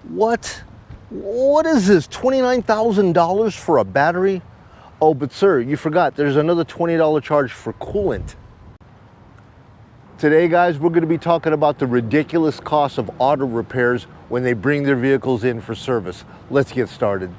What? What is this? $29,000 for a battery? Oh, but sir, you forgot there's another $20 charge for coolant. Today, guys, we're going to be talking about the ridiculous cost of auto repairs when they bring their vehicles in for service. Let's get started.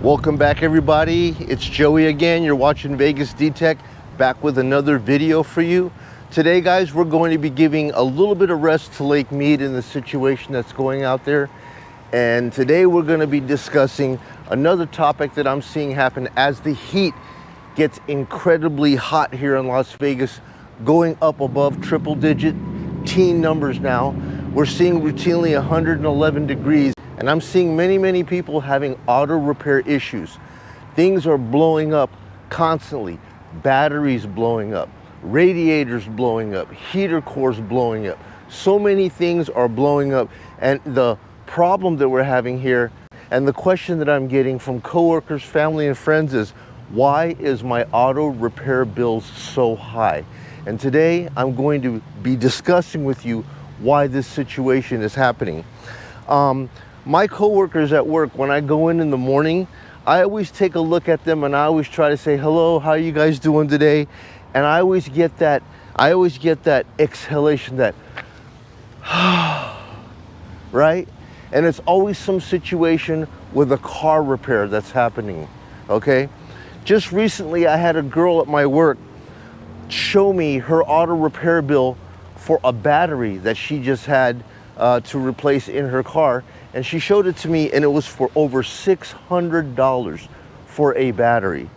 Welcome back, everybody. It's Joey again. You're watching VegasDtech, back with another video for you. Today, guys, we're going to be giving a little bit of rest to Lake Mead in the situation that's going out there. And today we're going to be discussing another topic that I'm seeing happen as the heat gets incredibly hot here in Las Vegas, going up above triple-digit teen numbers now. We're seeing routinely 111 degrees. And I'm seeing many people having auto repair issues. Things are blowing up constantly. Batteries blowing up, radiators blowing up, heater cores blowing up. So many things are blowing up. And the problem that we're having here, and the question that I'm getting from coworkers, family, and friends is, why is my auto repair bills so high? And today I'm going to be discussing with you why this situation is happening. My coworkers at work, when I go in the morning, I always take a look at them and I always try to say, hello, how are you guys doing today? And I always get that exhalation, that right? And it's always some situation with a car repair that's happening, okay? Just recently, I had a girl at my work show me her auto repair bill for a battery that she just had to replace in her car. And she showed it to me, and it was for over $600 for a battery.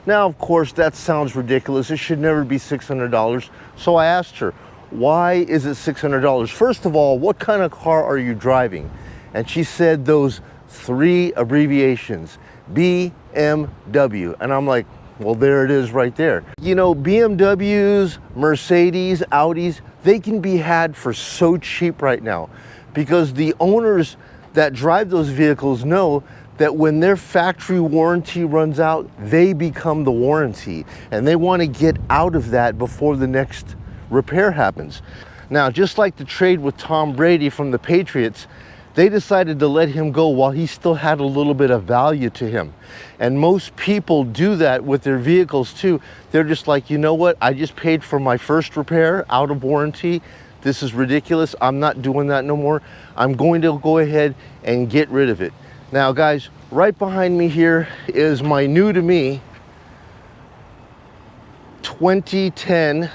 Now, of course, that sounds ridiculous. It should never be $600. So I asked her, why is it $600? First of all, what kind of car are you driving? And she said those three abbreviations, BMW. And I'm like, well, there it is right there. You know, BMWs, Mercedes, Audis, they can be had for so cheap right now because the owners that drive those vehicles know that when their factory warranty runs out, they become the warranty, and they want to get out of that before the next repair happens. Now, just like the trade with Tom Brady from the Patriots, they decided to let him go while he still had a little bit of value to him. And most people do that with their vehicles too. They're just like, you know what? I just paid for my first repair out of warranty. This is ridiculous. I'm not doing that no more. I'm going to go ahead and get rid of it. Now, guys, right behind me here is my new to me 2010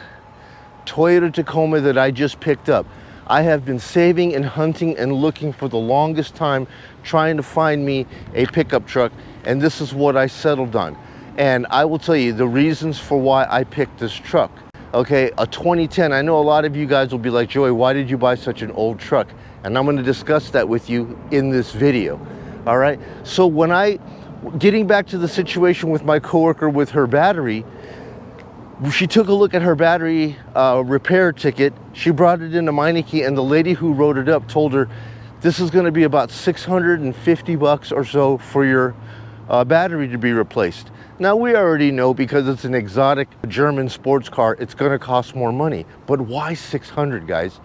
Toyota Tacoma that I just picked up. I have been saving and hunting and looking for the longest time trying to find me a pickup truck, and this is what I settled on. And I will tell you the reasons for why I picked this truck. Okay, a 2010, I know a lot of you guys will be like, Joey, why did you buy such an old truck? And I'm gonna discuss that with you in this video, all right? So getting back to the situation with my coworker with her battery, she took a look at her battery repair ticket. She brought it into Meineke, and the lady who wrote it up told her, this is gonna be about $650 or so for your battery to be replaced. Now, we already know because it's an exotic German sports car, it's gonna cost more money. But why 600, guys?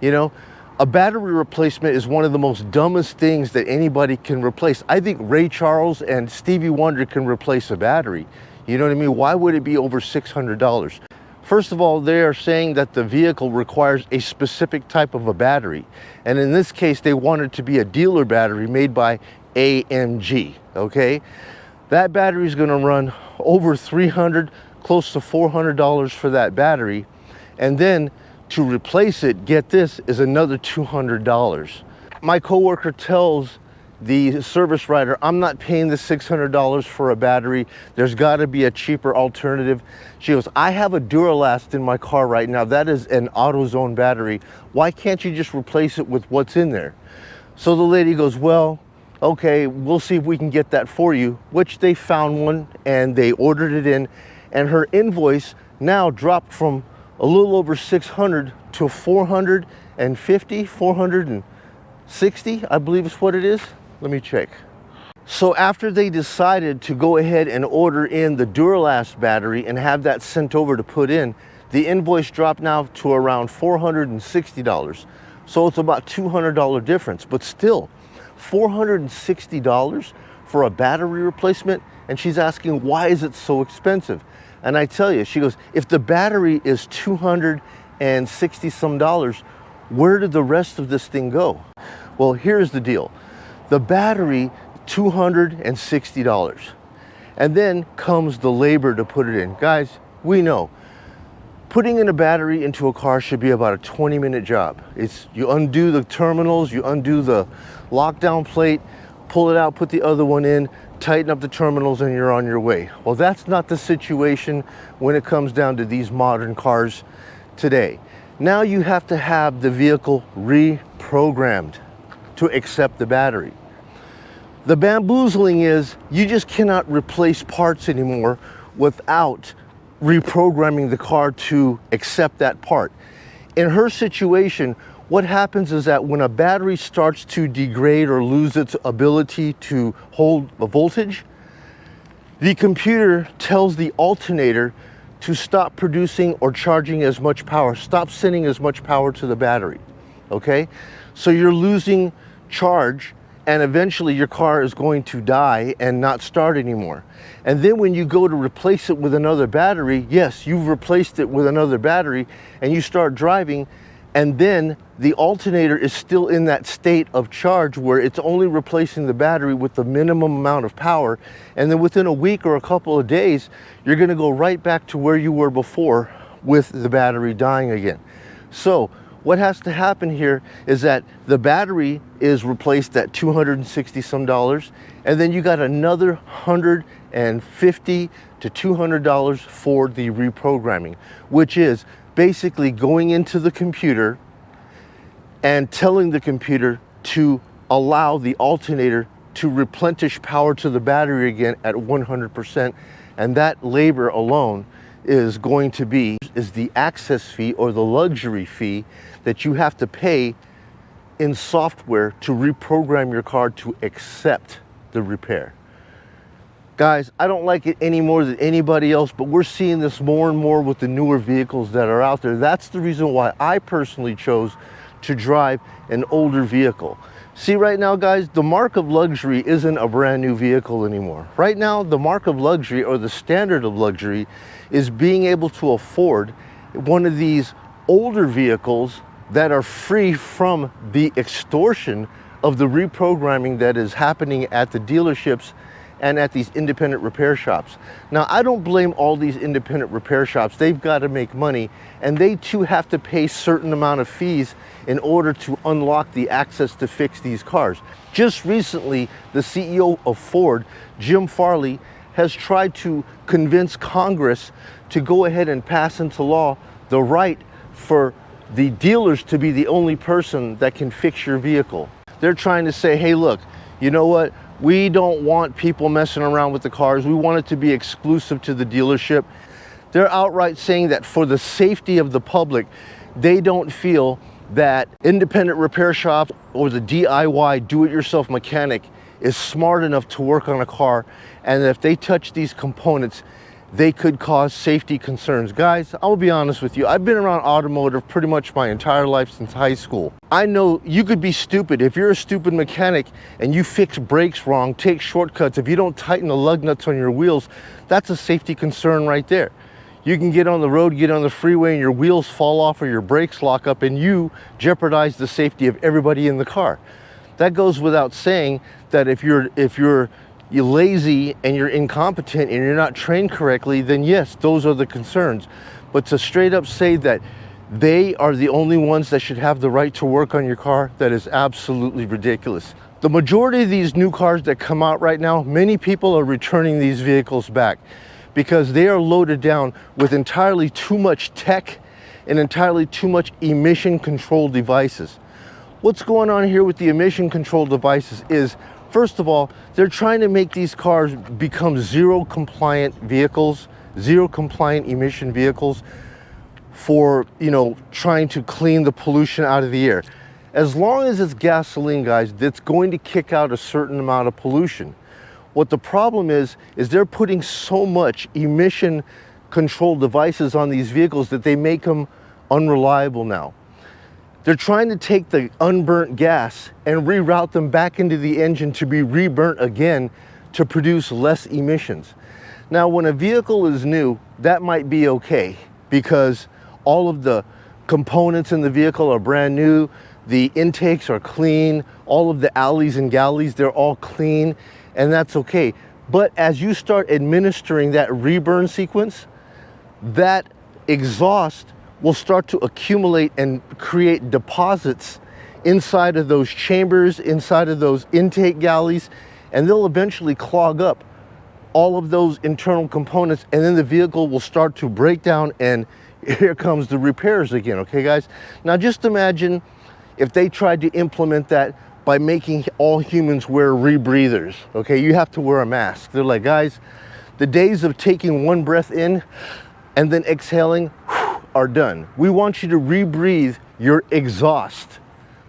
You know, a battery replacement is one of the most dumbest things that anybody can replace. I think Ray Charles and Stevie Wonder can replace a battery. You know what I mean? Why would it be over $600? First of all, they are saying that the vehicle requires a specific type of a battery. And in this case, they want it to be a dealer battery made by AMG, okay? That battery is gonna run over $300, close to $400 for that battery. And then to replace it, get this, is another $200. My coworker tells the service writer, I'm not paying the $600 for a battery. There's gotta be a cheaper alternative. She goes, I have a Duralast in my car right now. That is an AutoZone battery. Why can't you just replace it with what's in there? So the lady goes, well, okay, we'll see if we can get that for you, which they found one and they ordered it in, and her invoice now dropped from a little over 600 to 450, 60, I believe is what it is. Let me check. So after they decided to go ahead and order in the Duralast battery and have that sent over to put in, the invoice dropped now to around $460. So it's about $200 difference, but still $460 for a battery replacement. And she's asking, why is it so expensive? And I tell you, she goes, if the battery is $260 some, where did the rest of this thing go? Well, here's the deal. The battery, $260. And then comes the labor to put it in. Guys, we know putting in a battery into a car should be about a 20-minute job. It's you undo the terminals, you undo the lockdown plate, pull it out, put the other one in, tighten up the terminals, and you're on your way. Well, that's not the situation when it comes down to these modern cars today. Now you have to have the vehicle reprogrammed to accept the battery. The bamboozling is you just cannot replace parts anymore without reprogramming the car to accept that part. In her situation, what happens is that when a battery starts to degrade or lose its ability to hold a voltage, the computer tells the alternator to stop producing or charging as much power, stop sending as much power to the battery, okay? So you're losing charge, and eventually your car is going to die and not start anymore. And then when you go to replace it with another battery, yes, you've replaced it with another battery and you start driving, and then the alternator is still in that state of charge where it's only replacing the battery with the minimum amount of power. And then within a week or a couple of days, you're gonna go right back to where you were before with the battery dying again. So what has to happen here is that the battery is replaced at $260 some, and then you got another $150 to $200 for the reprogramming, which is basically going into the computer and telling the computer to allow the alternator to replenish power to the battery again at 100%. And that labor alone is going to be the access fee or the luxury fee that you have to pay in software to reprogram your car to accept the repair. Guys, I don't like it any more than anybody else, but we're seeing this more and more with the newer vehicles that are out there. That's the reason why I personally chose to drive an older vehicle. See, right now, guys, the mark of luxury isn't a brand new vehicle anymore. Right now, the mark of luxury, or the standard of luxury, is being able to afford one of these older vehicles that are free from the extortion of the reprogramming that is happening at the dealerships and at these independent repair shops. Now, I don't blame all these independent repair shops. They've got to make money, and they too have to pay certain amount of fees in order to unlock the access to fix these cars. Just recently, the CEO of Ford, Jim Farley, has tried to convince Congress to go ahead and pass into law the right for the dealers to be the only person that can fix your vehicle. They're trying to say, hey, look, you know what? We don't want people messing around with the cars. We want it to be exclusive to the dealership. They're outright saying that for the safety of the public, they don't feel that independent repair shops or the DIY do-it-yourself mechanic is smart enough to work on a car, and that if they touch these components, they could cause safety concerns. Guys, I'll be honest with you. I've been around automotive pretty much my entire life since high school. I know you could be stupid. If you're a stupid mechanic and you fix brakes wrong, take shortcuts, if you don't tighten the lug nuts on your wheels, that's a safety concern right there. You can get on the road, get on the freeway, and your wheels fall off or your brakes lock up, and you jeopardize the safety of everybody in the car. That goes without saying that if you're lazy and you're incompetent and you're not trained correctly, then yes, those are the concerns. But to straight up say that they are the only ones that should have the right to work on your car, that is absolutely ridiculous. The majority of these new cars that come out right now, many people are returning these vehicles back because they are loaded down with entirely too much tech and entirely too much emission control devices. What's going on here with the emission control devices is, first of all, they're trying to make these cars become zero compliant vehicles, zero compliant emission vehicles for, trying to clean the pollution out of the air. As long as it's gasoline, guys, that's going to kick out a certain amount of pollution. What the problem is they're putting so much emission control devices on these vehicles that they make them unreliable now. They're trying to take the unburnt gas and reroute them back into the engine to be reburnt again to produce less emissions. Now, when a vehicle is new, that might be okay because all of the components in the vehicle are brand new, the intakes are clean, all of the alleys and galleys, they're all clean, and that's okay. But as you start administering that reburn sequence, that exhaust will start to accumulate and create deposits inside of those chambers, inside of those intake galleys, and they'll eventually clog up all of those internal components, and then the vehicle will start to break down, and here comes the repairs again, okay guys? Now just imagine if they tried to implement that by making all humans wear rebreathers, okay? You have to wear a mask. They're like, guys, the days of taking one breath in and then exhaling are done. We want you to rebreathe your exhaust.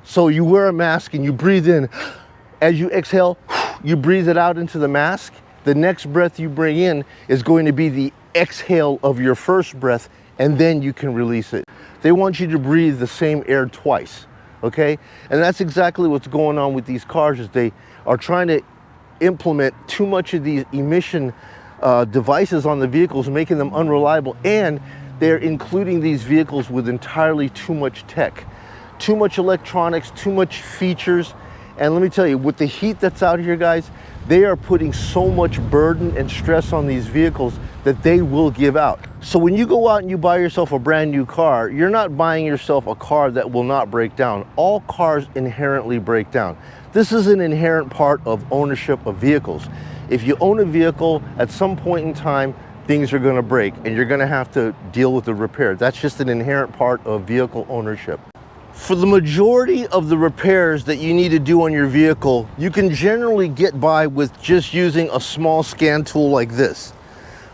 So you wear a mask and you breathe in. As you exhale, you breathe it out into the mask. The next breath you bring in is going to be the exhale of your first breath, and then you can release it. They want you to breathe the same air twice, okay? And that's exactly what's going on with these cars, is they are trying to implement too much of these emission devices on the vehicles, making them unreliable, and they're including these vehicles with entirely too much tech, too much electronics, too much features. And let me tell you, with the heat that's out here, guys, they are putting so much burden and stress on these vehicles that they will give out. So when you go out and you buy yourself a brand new car, you're not buying yourself a car that will not break down. All cars inherently break down. This is an inherent part of ownership of vehicles. If you own a vehicle, at some point in time, things are gonna break and you're gonna have to deal with the repair. That's just an inherent part of vehicle ownership. For the majority of the repairs that you need to do on your vehicle, you can generally get by with just using a small scan tool like this.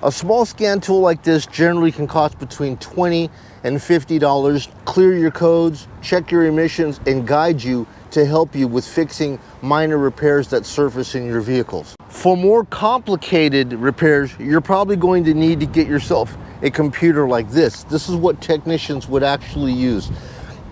A small scan tool like this generally can cost between $20 and $50. Clear your codes, check your emissions, and guide you to help you with fixing minor repairs that surface in your vehicles. For more complicated repairs, you're probably going to need to get yourself a computer like this. This is what technicians would actually use.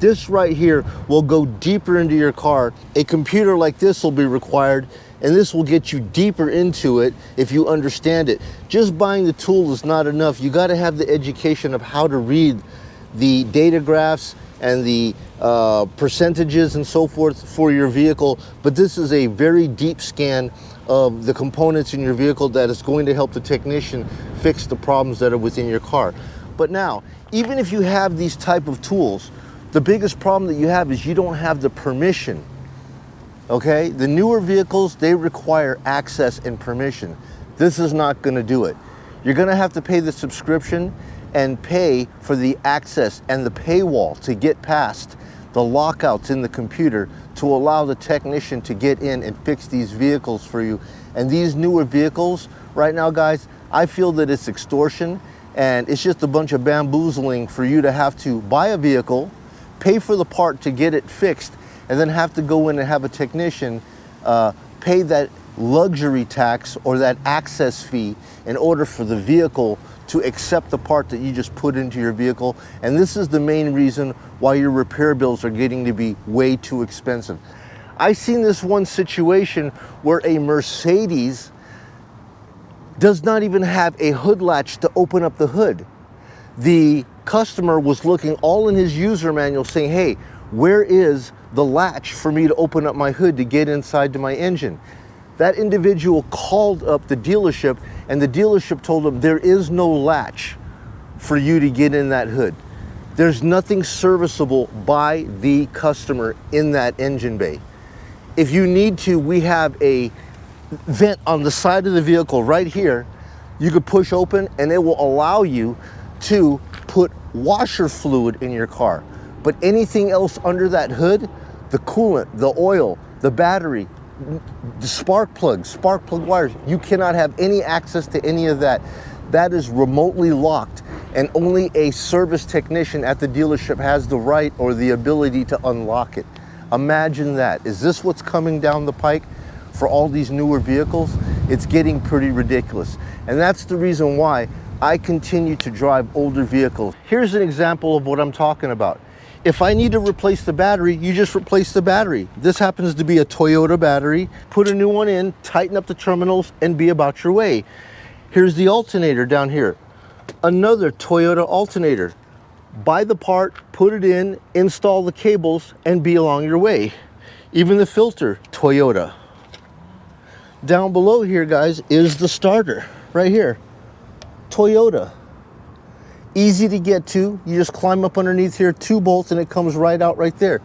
This right here will go deeper into your car. A computer like this will be required, and this will get you deeper into it if you understand it. Just buying the tool is not enough. You got to have the education of how to read the data graphs and the percentages and so forth for your vehicle. But this is a very deep scan of the components in your vehicle that is going to help the technician fix the problems that are within your car. But now, even if you have these type of tools, the biggest problem that you have is you don't have the permission, okay? The newer vehicles, they require access and permission. This is not gonna do it. You're gonna have to pay the subscription and pay for the access and the paywall to get past the lockouts in the computer to allow the technician to get in and fix these vehicles for you. And these newer vehicles, right now, guys, I feel that it's extortion, and it's just a bunch of bamboozling for you to have to buy a vehicle, pay for the part to get it fixed, and then have to go in and have a technician pay that luxury tax or that access fee in order for the vehicle to accept the part that you just put into your vehicle. And this is the main reason why your repair bills are getting to be way too expensive. I seen this one situation where a Mercedes does not even have a hood latch to open up the hood. The customer was looking all in his user manual saying, hey, where is the latch for me to open up my hood to get inside to my engine? That individual called up the dealership, and the dealership told him there is no latch for you to get in that hood. There's nothing serviceable by the customer in that engine bay. If you need to, we have a vent on the side of the vehicle right here. You could push open and it will allow you to put washer fluid in your car. But anything else under that hood, the coolant, the oil, the battery, the spark plug wires, you cannot have any access to any of that. That is remotely locked, and only a service technician at the dealership has the right or the ability to unlock it. Imagine that. Is this what's coming down the pike for all these newer vehicles? It's getting pretty ridiculous. And that's the reason why I continue to drive older vehicles. Here's an example of what I'm talking about. If I need to replace the battery, you just replace the battery. This happens to be a Toyota battery. Put a new one in, tighten up the terminals, and be about your way. Here's the alternator down here. Another Toyota alternator. Buy the part, put it in, install the cables, and be along your way. Even the filter, Toyota. Down below here, guys, is the starter right here. Toyota. Easy to get to. You just climb up underneath here, 2 bolts, and it comes right out right there.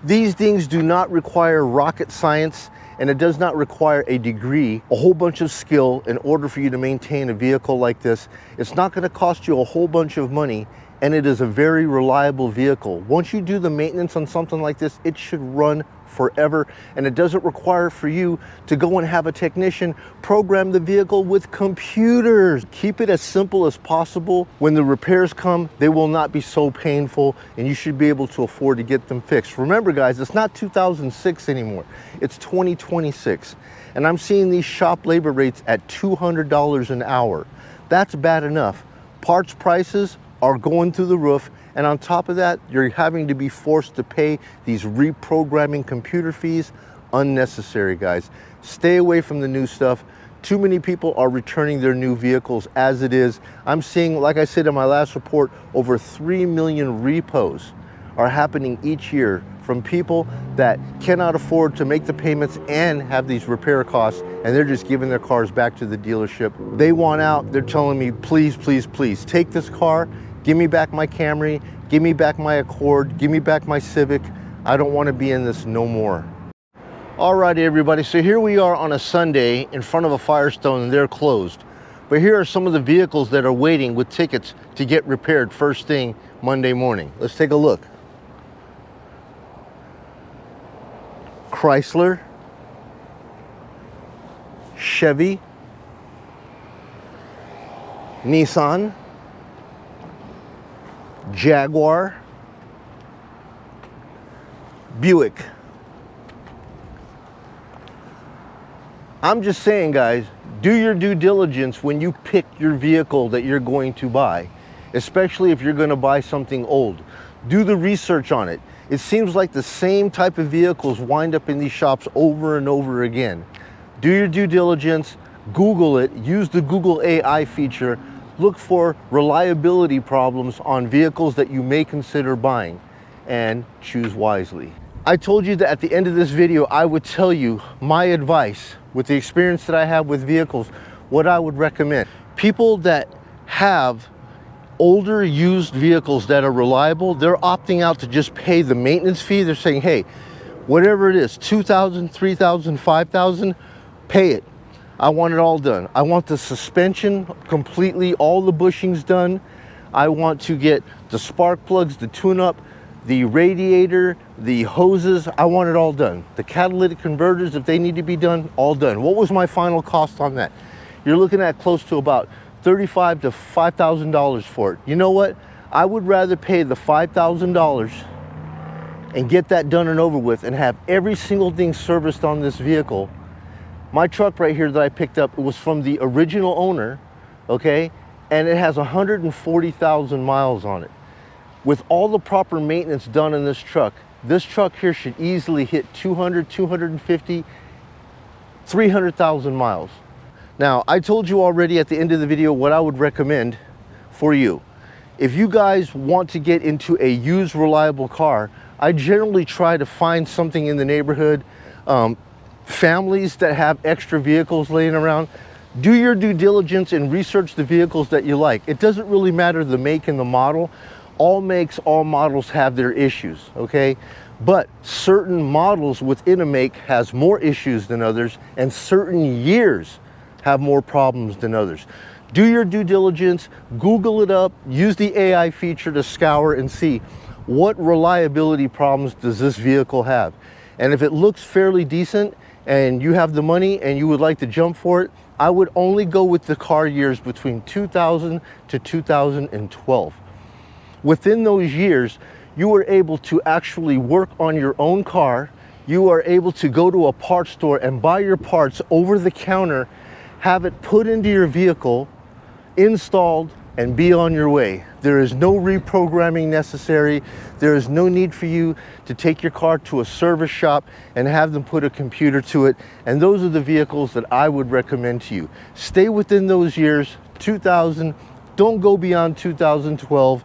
These things do not require rocket science, and it does not require a degree, a whole bunch of skill in order for you to maintain a vehicle like this. It's not going to cost you a whole bunch of money, and it is a very reliable vehicle. Once you do the maintenance on something like this, it should run forever, and it doesn't require for you to go and have a technician program the vehicle with computers. Keep it as simple as possible. When the repairs come, they will not be so painful, and you should be able to afford to get them fixed. Remember, guys, it's not 2006 anymore. It's 2026, and I'm seeing these shop labor rates at $200 an hour. That's bad enough. Parts prices are going through the roof, and on top of that, you're having to be forced to pay these reprogramming computer fees. Unnecessary, guys. Stay away from the new stuff. Too many people are returning their new vehicles as it is. I'm seeing, like I said in my last report, over 3 million repos are happening each year from people that cannot afford to make the payments and have these repair costs, and they're just giving their cars back to the dealership. They want out. They're telling me, please, please, please, take this car. Give me back my Camry, give me back my Accord, give me back my Civic. I don't want to be in this no more. Alrighty, everybody, so here we are on a Sunday in front of a Firestone, and they're closed. But here are some of the vehicles that are waiting with tickets to get repaired first thing Monday morning. Let's take a look. Chrysler, Chevy, Nissan, Jaguar, Buick. I'm just saying, guys, do your due diligence when you pick your vehicle that you're going to buy, especially if you're going to buy something old. Do the research on it. It seems like the same type of vehicles wind up in these shops over and over again. Do your due diligence, Google it, use the Google AI feature. Look for reliability problems on vehicles that you may consider buying, and choose wisely. I told you that at the end of this video, I would tell you my advice with the experience that I have with vehicles, what I would recommend. People that have older used vehicles that are reliable, they're opting out to just pay the maintenance fee. They're saying, hey, whatever it is, $2,000, $3,000, $5,000, pay it. I want it all done. I want the suspension completely, all the bushings done. I want to get the spark plugs, the tune-up, the radiator, the hoses. I want it all done. The catalytic converters, if they need to be done, all done. What was my final cost on that? You're looking at close to about $35,000 to $5,000 for it. You know what? I would rather pay the $5,000 and get that done and over with and have every single thing serviced on this vehicle. My truck right here that I picked up, it was from the original owner, okay? And it has 140,000 miles on it. With all the proper maintenance done in this truck here should easily hit 200, 250, 300,000 miles. Now, I told you already at the end of the video what I would recommend for you. If you guys want to get into a used reliable car, I generally try to find something in the neighborhood, families that have extra vehicles laying around. Do your due diligence and research the vehicles that you like. It doesn't really matter the make and the model. All makes, all models have their issues, okay? But certain models within a make has more issues than others, and certain years have more problems than others. Do your due diligence, Google it up, use the AI feature to scour and see what reliability problems does this vehicle have. And if it looks fairly decent and you have the money and you would like to jump for it, I would only go with the car years between 2000 to 2012. Within those years, you are able to actually work on your own car. You are able to go to a parts store and buy your parts over the counter, have it put into your vehicle, installed, and be on your way. There is no reprogramming necessary. There is no need for you to take your car to a service shop and have them put a computer to it. And those are the vehicles that I would recommend to you. Stay within those years, 2000, don't go beyond 2012,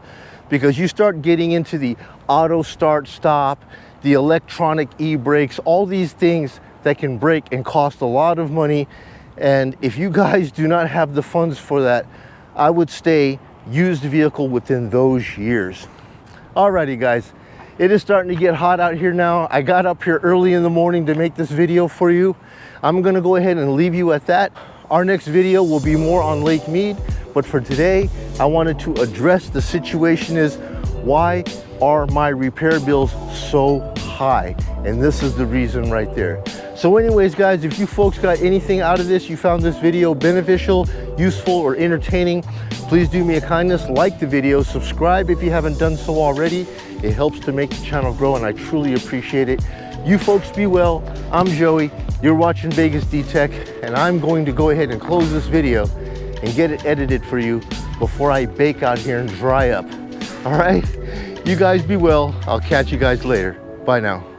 because you start getting into the auto start stop, the electronic e-brakes, all these things that can break and cost a lot of money. And if you guys do not have the funds for that, I would stay used vehicle within those years. Alrighty guys, it is starting to get hot out here now. I got up here early in the morning to make this video for you. I'm gonna go ahead and leave you at that. Our next video will be more on Lake Mead, but for today, I wanted to address the situation is, why are my repair bills so high? And this is the reason right there. So anyways guys, if you folks got anything out of this, you found this video beneficial, useful, or entertaining, please do me a kindness, like the video, subscribe if you haven't done so already. It helps to make the channel grow and I truly appreciate it. You folks be well. I'm Joey, you're watching VegasDtech, and I'm going to go ahead and close this video and get it edited for you before I bake out here and dry up. All right, you guys be well. I'll catch you guys later. Bye now.